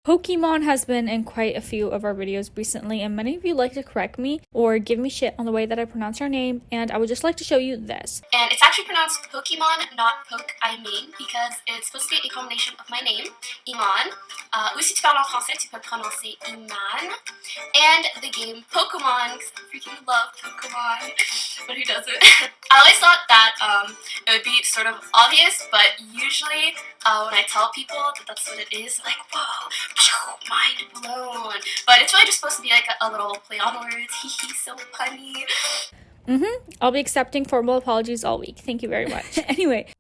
Pokemon has been in quite a few of our videos recently, and many of you like to correct me or give me shit on the way that I pronounce your name, and I would just like to show you this. And it's actually pronounced Pokemon, not Poke-I-mean, because it's supposed to be a combination of my name, Iman. Ou si tu parles en français, tu peux prononcer Iman. And the game Pokemon, because I freaking love Pokemon, but who doesn't? I always thought that it would be sort of obvious, but usually when I tell people that that's what it is, like, whoa, mind blown. But it's really just supposed to be like a little play on words. Hee so punny. I'll be accepting formal apologies all week. Thank you very much. Anyway.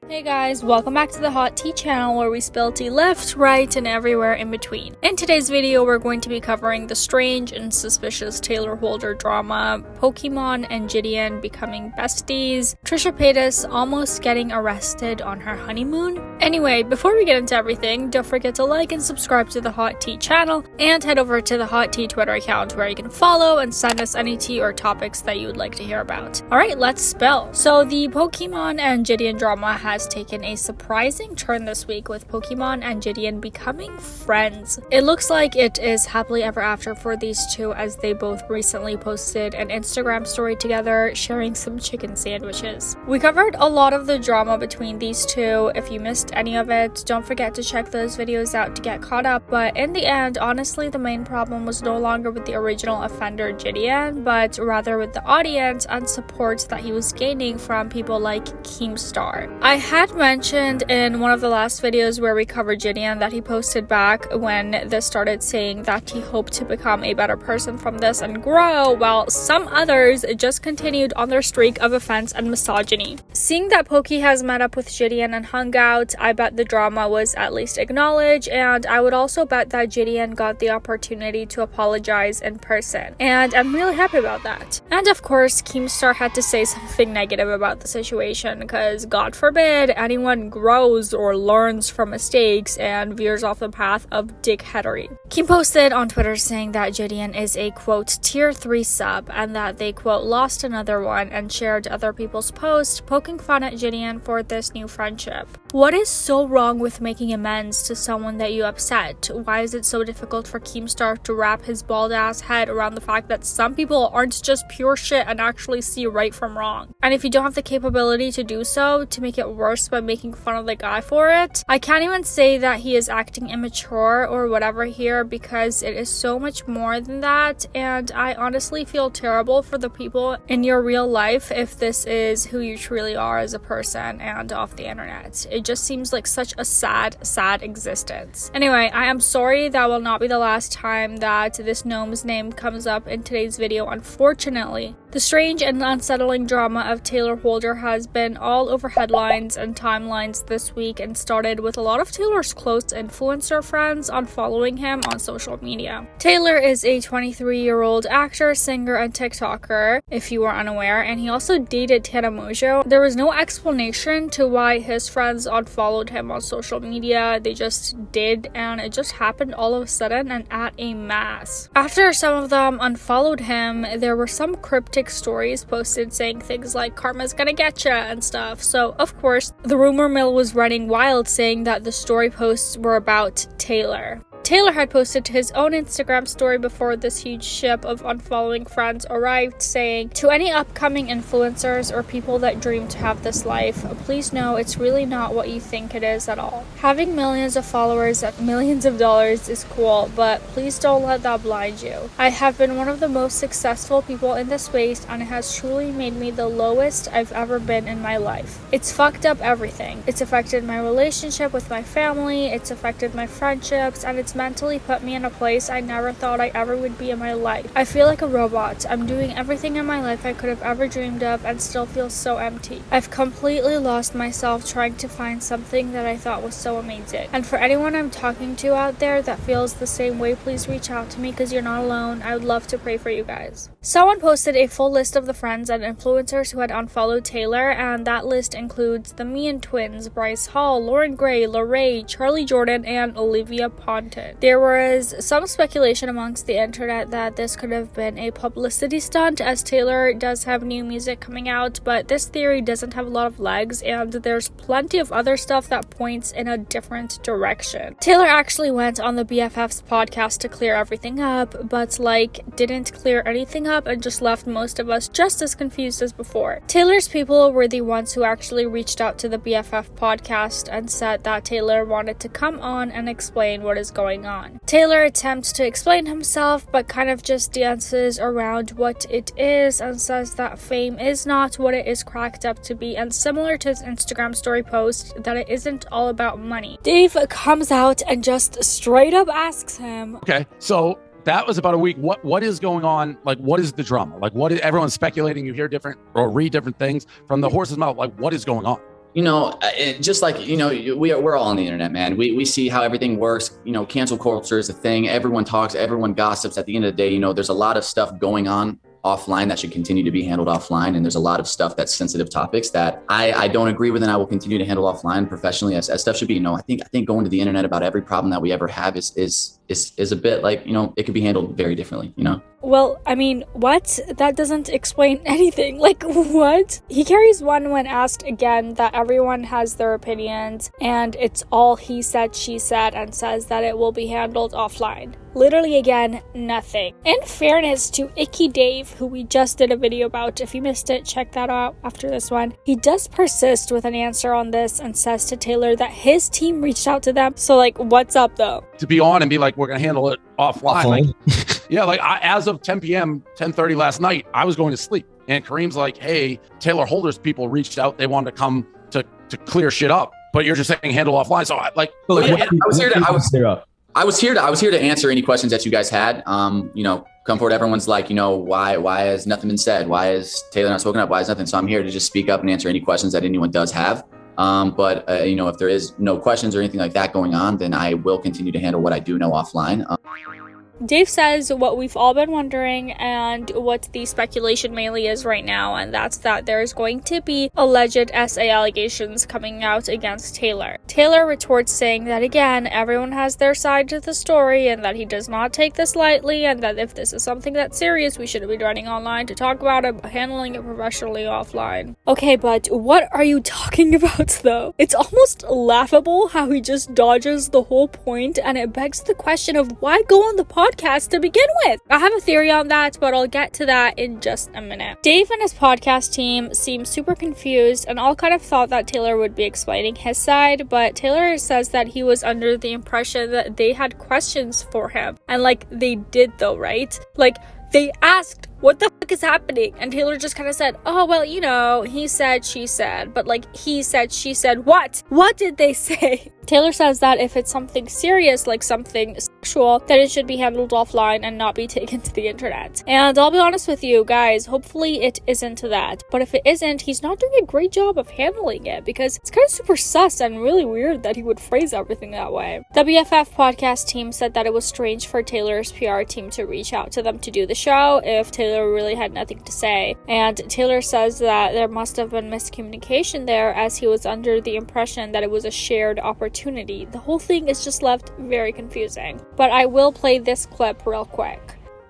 Hey guys, welcome back to the Hot Tea channel where we spill tea left, right, and everywhere in between. In today's video, we're going to be covering the strange and suspicious Taylor Holder drama, Pokemon and Gideon becoming besties, Trisha Paytas almost getting arrested on her honeymoon. Anyway, before we get into everything, don't forget to like and subscribe to the Hot Tea channel, and head over to the Hot Tea Twitter account where you can follow and send us any tea or topics that you would like to hear about. Alright, let's spill. So the Pokemon and Gideon drama has taken a surprising turn this week, with Pokemon and Gideon becoming friends. It looks like it is happily ever after for these two, as they both recently posted an Instagram story together sharing some chicken sandwiches. We covered a lot of the drama between these two. If you missed any of it, don't forget to check those videos out to get caught up. But in the end, honestly, the main problem was no longer with the original offender Gideon, but rather with the audience and support that he was gaining from people like Keemstar. I had mentioned in one of the last videos where we covered Gideon that he posted back when this started, saying that he hoped to become a better person from this and grow, while some others just continued on their streak of offense and misogyny. Seeing that Pokey has met up with Gideon and hung out, I bet the drama was at least acknowledged, and I would also bet that Gideon got the opportunity to apologize in person, and I'm really happy about that. And of course, Keemstar had to say something negative about the situation, because God forbid anyone grows or learns from mistakes and veers off the path of dickheadery. Keem posted on Twitter saying that Gideon is a quote tier 3 sub, and that they quote lost another one, and shared other people's posts poking fun at Gideon for this new friendship. What is so wrong with making amends to someone that you upset? Why is it so difficult for Keemstar to wrap his bald ass head around the fact that some people aren't just pure shit and actually see right from wrong? And if you don't have the capability to do so, to make it worse by making fun of the guy for it, I can't even say that he is acting immature or whatever here, because it is so much more than that, and I honestly feel terrible for the people in your real life if this is who you truly are as a person and off the internet. It just seems like such a sad existence. Anyway, I am sorry that will not be the last time that this gnome's name comes up in today's video, unfortunately. The strange and unsettling drama of Taylor Holder has been all over headlines and timelines this week, and started with a lot of Taylor's close influencer friends unfollowing him on social media. Taylor is a 23-year-old actor, singer, and TikToker, if you are unaware, and he also dated Tana Mojo. There was no explanation to why his friends unfollowed him on social media. They just did, and it just happened all of a sudden and at a mass. After some of them unfollowed him, there were some cryptic stories posted saying things like karma's gonna get ya and stuff. So of course the rumor mill was running wild, saying that the story posts were about Taylor. Taylor had posted to his own Instagram story before this huge ship of unfollowing friends arrived, saying, "To any upcoming influencers or people that dream to have this life, please know it's really not what you think it is at all. Having millions of followers at millions of dollars is cool, but please don't let that blind you. I have been one of the most successful people in this space, and it has truly made me the lowest I've ever been in my life. It's fucked up everything. It's affected my relationship with my family, it's affected my friendships, and it's mentally put me in a place I never thought I ever would be in my life. I feel like a robot. I'm doing everything in my life I could have ever dreamed of and still feel so empty. I've completely lost myself trying to find something that I thought was so amazing. And for anyone I'm talking to out there that feels the same way, please reach out to me, because you're not alone. I would love to pray for you guys." Someone posted a full list of the friends and influencers who had unfollowed Taylor, and that list includes the Mean twins, Bryce Hall, Lauren Gray, Lorraine, Charlie Jordan, and Olivia Ponte. happen. There was some speculation amongst the internet that this could have been a publicity stunt, as Taylor does have new music coming out, but this theory doesn't have a lot of legs, and there's plenty of other stuff that points in a different direction. Taylor actually went on the BFFs podcast to clear everything up, but didn't clear anything up and just left most of us just as confused as before. Taylor's people were the ones who actually reached out to the BFF podcast and said that Taylor wanted to come on and explain what is going on. Taylor attempts to explain himself, but kind of just dances around what it is and says that fame is not what it is cracked up to be, and similar to his Instagram story post, that it isn't all about money. Dave comes out and just straight up asks him, okay, so that was about a week. What is going on? What is the drama? What is everyone's speculating? You hear different or read different things from the horse's mouth. What is going on? We're all on the internet, man. We see how everything works. Cancel culture is a thing. Everyone talks, everyone gossips. At the end of the day, there's a lot of stuff going on offline that should continue to be handled offline. And there's a lot of stuff that's sensitive topics that I don't agree with, and I will continue to handle offline professionally as stuff should be. I think going to the internet about every problem that we ever have is a bit it could be handled very differently, Well, I mean, what? That doesn't explain anything. What? He carries one when asked again that everyone has their opinions and it's all he said, she said, and says that it will be handled offline. Literally again, nothing. In fairness to Icky Dave, who we just did a video about, if you missed it, check that out after this one. He does persist with an answer on this and says to Taylor that his team reached out to them. So what's up though? To be on and be we're going to handle it offline. As of 10 p.m., 10:30 last night, I was going to sleep. And Kareem's hey, Taylor Holder's people reached out. They wanted to come to clear shit up. But you're just saying handle offline. So I was here to answer any questions that you guys had. Come forward. Everyone's why has nothing been said? Why is Taylor not spoken up? Why is nothing? So I'm here to just speak up and answer any questions that anyone does have. If there is no questions or anything like that going on, then I will continue to handle what I do know offline. Dave says what we've all been wondering and what the speculation mainly is right now, and that's that there's going to be alleged SA allegations coming out against Taylor. Taylor retorts saying that again, everyone has their side to the story and that he does not take this lightly, and that if this is something that's serious, we shouldn't be running online to talk about it, handling it professionally offline. Okay, but what are you talking about though? It's almost laughable how he just dodges the whole point, and it begs the question of why go on the podcast to begin with. I have a theory on that, but I'll get to that in just a minute. Dave and his podcast team seem super confused and all kind of thought that Taylor would be explaining his side, but Taylor says that he was under the impression that they had questions for him, and they did though, right? They asked, what the fuck is happening? And Taylor just kind of said, oh, well, he said, she said. But he said, she said, what? What did they say? Taylor says that if it's something serious, something sexual, then it should be handled offline and not be taken to the internet. And I'll be honest with you guys, hopefully it isn't that. But if it isn't, he's not doing a great job of handling it, because it's kind of super sus and really weird that he would phrase everything that way. The BFF podcast team said that it was strange for Taylor's PR team to reach out to them to do the show if Taylor really had nothing to say. And Taylor says that there must have been miscommunication there, as he was under the impression that it was a shared opportunity. The whole thing is just left very confusing. But I will play this clip real quick.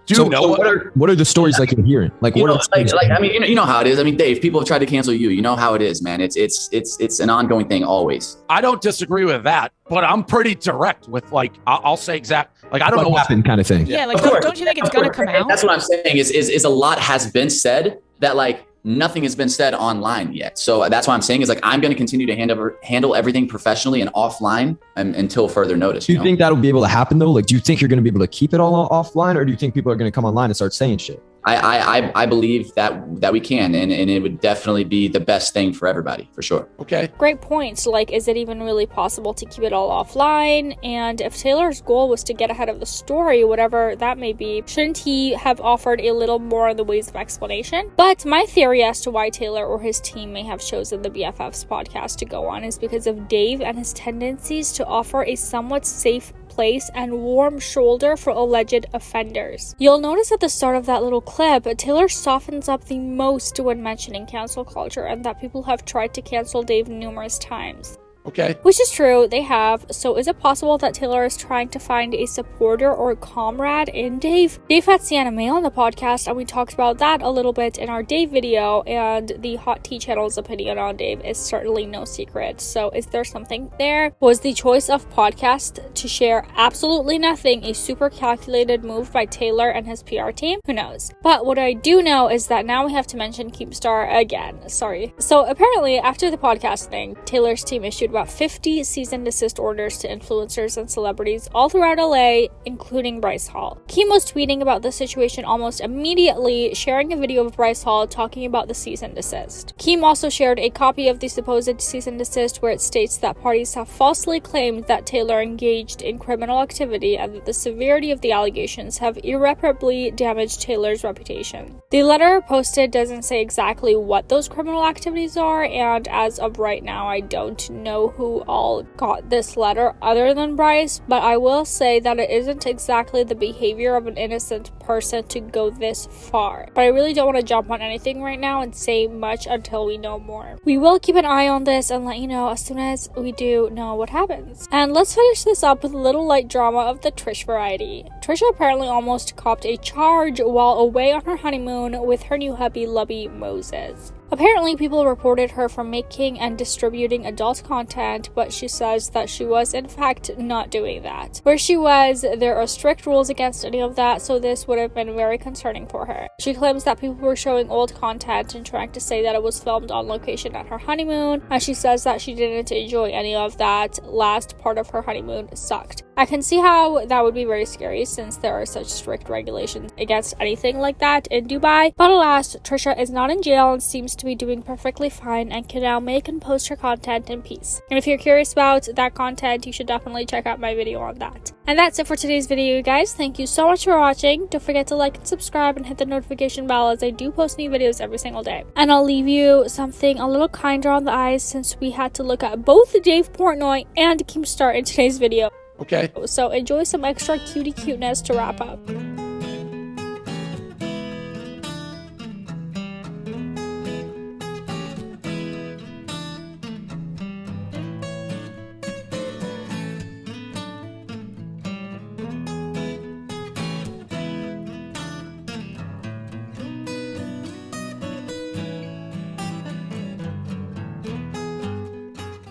What are the stories you're hearing? You know how it is. Dave, people have tried to cancel you. You know how it is, man. It's an ongoing thing always. I don't disagree with that, but I'm pretty direct with I'll say exact. I don't know what happened kind of thing. Yeah, don't you think it's gonna come out? That's what I'm saying. Is a lot has been said that nothing has been said online yet. So that's why I'm saying I'm going to continue to handle everything professionally and offline until further notice. Do you think that'll be able to happen though? Do you think you're going to be able to keep it all offline, or do you think people are going to come online and start saying shit? I believe that we can, and it would definitely be the best thing for everybody, for sure. Okay. Great points. Is it even really possible to keep it all offline? And if Taylor's goal was to get ahead of the story, whatever that may be, shouldn't he have offered a little more in the ways of explanation? But my theory as to why Taylor or his team may have chosen the BFFs podcast to go on is because of Dave and his tendencies to offer a somewhat safe place and warm shoulder for alleged offenders. You'll notice at the start of that little clip, Taylor softens up the most when mentioning cancel culture and that people have tried to cancel Dave numerous times. Okay. Which is true, they have. So is it possible that Taylor is trying to find a supporter or a comrade in Dave? Dave had Sienna May on the podcast, and we talked about that a little bit in our Dave video, and the Hot Tea channel's opinion on Dave is certainly no secret. So is there something there? Was the choice of podcast to share absolutely nothing a super calculated move by Taylor and his PR team? Who knows? But what I do know is that now we have to mention Keemstar again. Sorry. So apparently, after the podcast thing, Taylor's team issued about 50 cease and desist orders to influencers and celebrities all throughout LA, including Bryce Hall. Keem was tweeting about the situation almost immediately, sharing a video of Bryce Hall talking about the cease and desist. Keem also shared a copy of the supposed cease and desist where it states that parties have falsely claimed that Taylor engaged in criminal activity and that the severity of the allegations have irreparably damaged Taylor's reputation. The letter posted doesn't say exactly what those criminal activities are, and as of right now, I don't know who all got this letter other than Bryce, but I will say that it isn't exactly the behavior of an innocent person to go this far. But I really don't want to jump on anything right now and say much until we know more. We will keep an eye on this and let you know as soon as we do know what happens. And let's finish this up with a little light drama of the Trish variety. Trisha apparently almost copped a charge while away on her honeymoon with her new hubby Lubby Moses. Apparently, people reported her for making and distributing adult content, but she says that she was in fact not doing that. Where she was, there are strict rules against any of that, so this would have been very concerning for her. She claims that people were showing old content and trying to say that it was filmed on location at her honeymoon, and she says that she didn't enjoy any of that. Last part of her honeymoon sucked. I can see how that would be very scary since there are such strict regulations against anything like that in Dubai, but alas, Trisha is not in jail and seems to be doing perfectly fine and can now make and post her content in peace. And if you're curious about that content, you should definitely check out my video on that. And that's it for today's video, guys. Thank you so much for watching. Don't forget to like and subscribe and hit the notification bell as I do post new videos every single day. And I'll leave you something a little kinder on the eyes since we had to look at both Dave Portnoy and Keemstar in today's video. Okay. So enjoy some extra cutie cuteness to wrap up.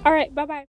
Alright, bye-bye.